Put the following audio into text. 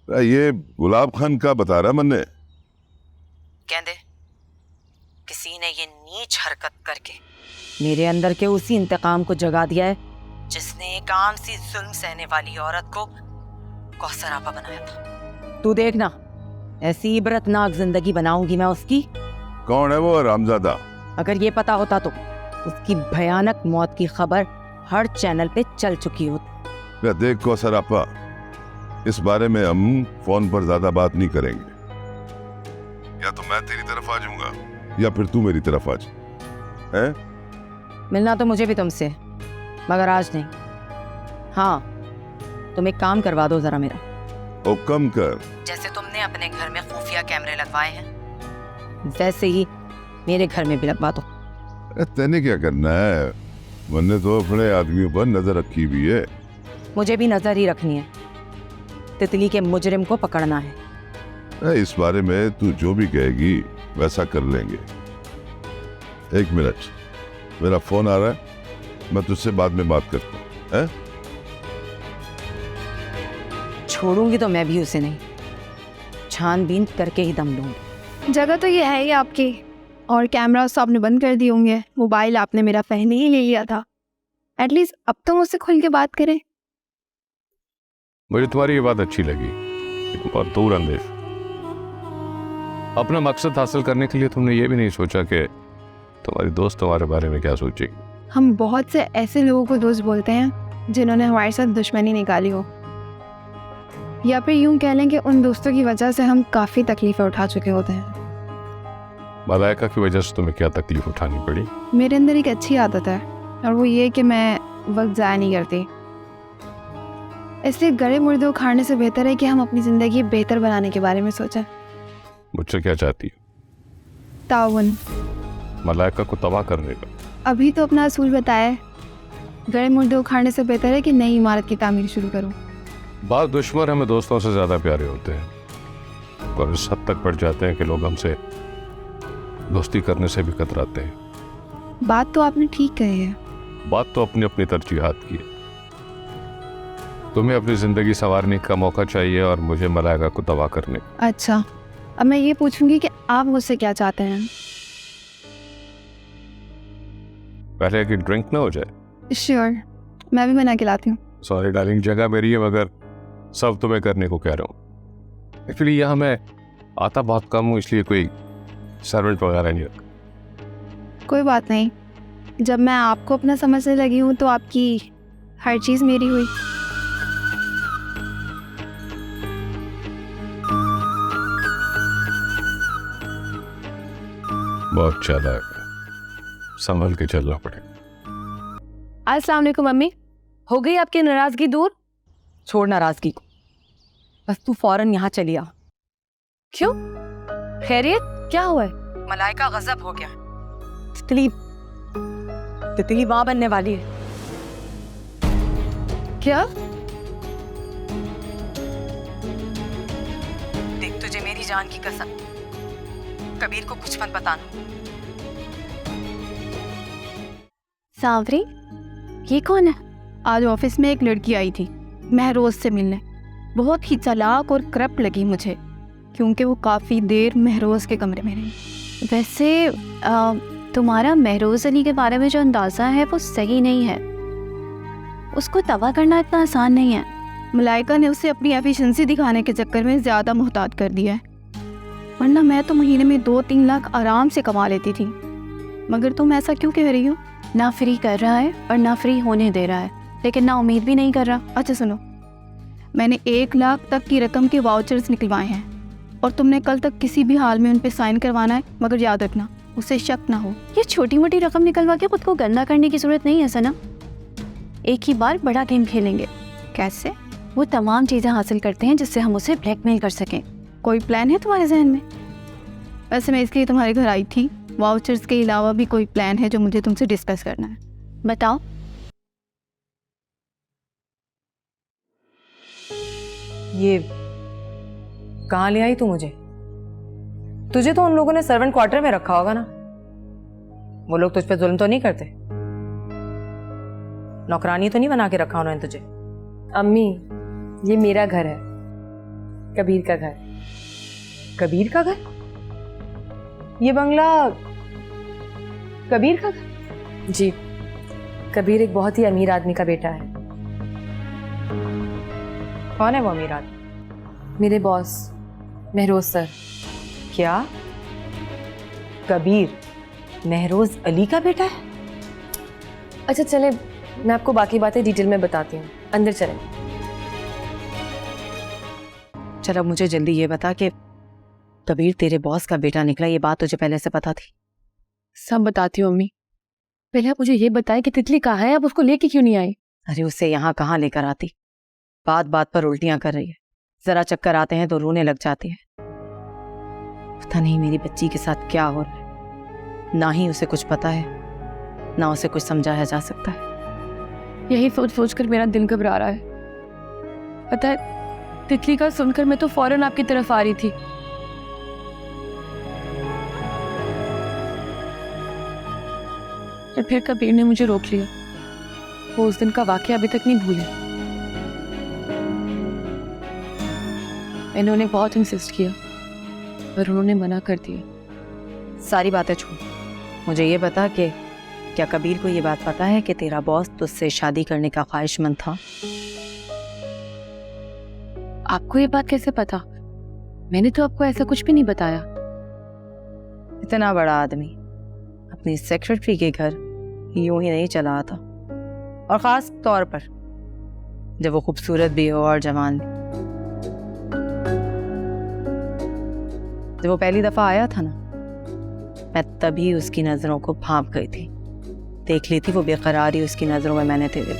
ये गुलाब खान का बता रहा मन्ने। कहंदे किसी ने ये नीच हरकत करके मेरे अंदर के उसी इंतकाम को जगा दिया है जिसने एक आम सी जुल्म सहने वाली औरत को कौसर आपा बनाया था। तू देखना ऐसी इबरतनाक जिंदगी बनाऊंगी मैं उसकी। कौन है वो रामजादा? अगर ये पता होता तो उसकी भयानक मौत की खबर हर चैनल पे चल चुकी होती। देख कौसर आपा, इस बारे में हम फोन पर ज्यादा बात नहीं करेंगे। या तो मैं तेरी तरफ आ जाऊंगा या फिर तू मेरी तरफ आ जा। हैं? मिलना तो मुझे भी तुमसे, मगर आज नहीं। हाँ, तुम एक काम करवा दो जरा मेरा। हुक्म कर। जैसे तुमने अपने घर में खुफिया कैमरे लगवाए हैं वैसे ही मेरे घर में भी लगवा दो। तेने क्या करना है? मैंने तो अपने आदमियों पर नजर रखी हुई है। मुझे भी नजर ही रखनी है। तितली के मुजरिम को पकड़ना है। इस बारे में तू जो भी कहेगी वैसा कर लेंगे। एक मिनट, मेरा फोन आ रहा है, मैं तुझसे बाद में बात करता हूँ। छोड़ूंगी तो मैं भी उसे नहीं, छानबीन करके ही दम लूंगी। जगह तो ये है ही आपकी, और कैमरा तो आपने बंद कर दिए होंगे। मोबाइल आपने मेरा पहले ही ले लिया था। एटलीस्ट अब तो मुझसे खुल के बात करें। मुझे तुम्हारी ये बात अच्छी लगी, बहुत दूर अंदेश। अपना मकसद हासिल करने के लिए तुमने ये भी नहीं सोचा कि तुम्हारी दोस्त तुम्हारे बारे में क्या सोचेगी। हम बहुत से ऐसे लोगों को दोस्त बोलते हैं जिन्होंने हमारे साथ दुश्मनी निकाली हो, या फिर यूं कह लें कि उन दोस्तों की वजह से हम काफ़ी तकलीफ़ें उठा चुके होते हैं। मलाइका की वजह से तुम्हें क्या तकलीफ उठानी पड़ी? मेरे अंदर एक अच्छी आदत है, और वो ये कि मैं वक्त ज़ाया नहीं करती। इसलिए गड़े मुर्दे उखाड़ने से बेहतर है कि हम अपनी ज़िंदगी बेहतर बनाने के बारे में सोचें। मुझसे क्या चाहती हो? ताउन। मलाइका को तबाह करने का? अभी तो अपना असूल बताया है। गड़े मुर्दे उखाड़ने से बेहतर है कि नई इमारत की तामीर शुरू करूं। बाद दुश्मन हमें दोस्तों से ज़्यादा प्यारे होते हैं, और इस हद तक बढ़ जाते हैं कि लोग हमसे दोस्ती करने से भी कतराते हैं। बात तो आपने ठीक कही है। बात तो अपनी अपनी तरजीहात की है। तुम्हें अपनी ज़िंदगी संवारने का मौका चाहिए और मुझे मलाइका को तबाह करने का। अच्छा, अब मैं ये पूछूंगी कि आप मुझसे क्या चाहते हैं? पहले कि ड्रिंक ना हो जाए। श्योर, मैं भी बना के लाती हूँ। सॉरी डार्लिंग, जगह मेरी है मगर सब तुम्हें करने को कह रहा हूँ। एक्चुअली यहाँ मैं आता बहुत कम हूँ, इसलिए कोई सर्वेंट वगैरह नहीं रखा। कोई बात नहीं, जब मैं आपको अपना समझने लगी हूँ तो आपकी हर चीज़ मेरी हुई। बहुत चालाक है, संभल के चलना पड़ेगा। अस्सलाम वालेकुम मम्मी, हो गई आपकी नाराज़गी दूर? छोड़ नाराजगी को, बस तू फौरन यहाँ चली आ। क्यों? खैरियत? क्या हुआ है? मलाइका गजब हो गया। तितली तितली माँ बनने वाली है। क्या? देख, तुझे मेरी जान की कसम, कबीर को कुछ मत बताना। सांवरी, ये कौन है? आज ऑफिस में एक लड़की आई थी महरोज से मिलने। बहुत ही चालाक और करप्ट लगी मुझे, क्योंकि वो काफ़ी देर महरोज के कमरे में रही। वैसे तुम्हारा महरोज अली के बारे में जो अंदाज़ा है वो सही नहीं है। उसको तबाह करना इतना आसान नहीं है। मलाइका ने उसे अपनी एफिशिएंसी दिखाने के चक्कर में ज़्यादा मोहतात कर दिया है, वरना मैं तो महीने में 2-3 लाख आराम से कमा लेती थी। मगर तुम ऐसा क्यों कह रही हो? ना फ्री कर रहा है और ना फ्री होने दे रहा है, लेकिन ना उम्मीद भी नहीं कर रहा। अच्छा सुनो, मैंने 1 लाख तक की रकम के वाउचर्स निकलवाए हैं, और तुमने कल तक किसी भी हाल में उन पे साइन करवाना है, मगर याद रखना उसे शक ना हो। ये छोटी मोटी रकम निकलवा के खुद को गंदा करने की जरूरत नहीं है सना। एक ही बार बड़ा गेम खेलेंगे। कैसे? वो तमाम चीज़ें हासिल करते हैं जिससे हम उसे ब्लैकमेल कर सकें। कोई प्लान है तुम्हारे जहन में? वैसे मैं इसलिए तुम्हारे घर आई थी, वाउचर्स के अलावा भी कोई प्लान है जो मुझे तुमसे डिस्कस करना है? बताओ। ये कहाँ ले आई तू मुझे? तुझे तो उन लोगों ने सर्वेंट क्वार्टर में रखा होगा ना? वो लोग तुझ पे जुल्म तो नहीं करते? नौकरानी तो नहीं बना के रखा उन्होंने तुझे? अम्मी, ये मेरा घर है। कबीर का घर। कबीर का घर? ये बंगला कबीर का घर? जी, कबीर एक बहुत ही अमीर आदमी का बेटा है। कौन है वो अमीर आदमी? मेरे बॉस महरोज सर। क्या? कबीर महरोज अली का बेटा है? अच्छा चले, मैं आपको बाकी बातें डिटेल में बताती हूँ। अंदर चलें। चल अब मुझे जल्दी ये बता कि कबीर तेरे बॉस का बेटा निकला, ये बात तुझे पहले से पता थी? सब बताती हूँ अम्मी। पहले आप मुझे ये बताएं कि तितली कहाँ है, आप उसको लेके क्यों नहीं आई? अरे उसे यहाँ कहाँ लेकर आती, बात बात पर उल्टियां कर रही है। जरा चक्कर आते हैं तो रोने लग जाती है। पता नहीं मेरी बच्ची के साथ क्या हो रहा है। ना ही उसे कुछ पता है, ना उसे कुछ समझाया जा सकता है। यही सोच सोच कर मेरा दिल घबरा रहा है। पता है, तितली का सुनकर मैं तो फौरन आपकी तरफ आ रही थी। और फिर कबीर ने मुझे रोक लिया। वो उस दिन का वाकया अभी तक नहीं भूले। मैंने उन्हें बहुत इंसिस्ट किया पर उन्होंने मना कर दिया। सारी बातें छोड़, मुझे ये बता कि क्या कबीर को ये बात पता है कि तेरा बॉस तुझसे शादी करने का ख्वाहिशमंद था? आपको ये बात कैसे पता? मैंने तो आपको ऐसा कुछ भी नहीं बताया। इतना बड़ा आदमी अपनी सेक्रेटरी के घर यूं ही नहीं चला आता, और खास तौर पर जब वो खूबसूरत भी हो और जवान भी। जब वो पहली दफा आया था ना, मैं तभी उसकी नजरों को भांप गई थी। देख ली थी वो बेकरारी उसकी नजरों में मैंने तेरे।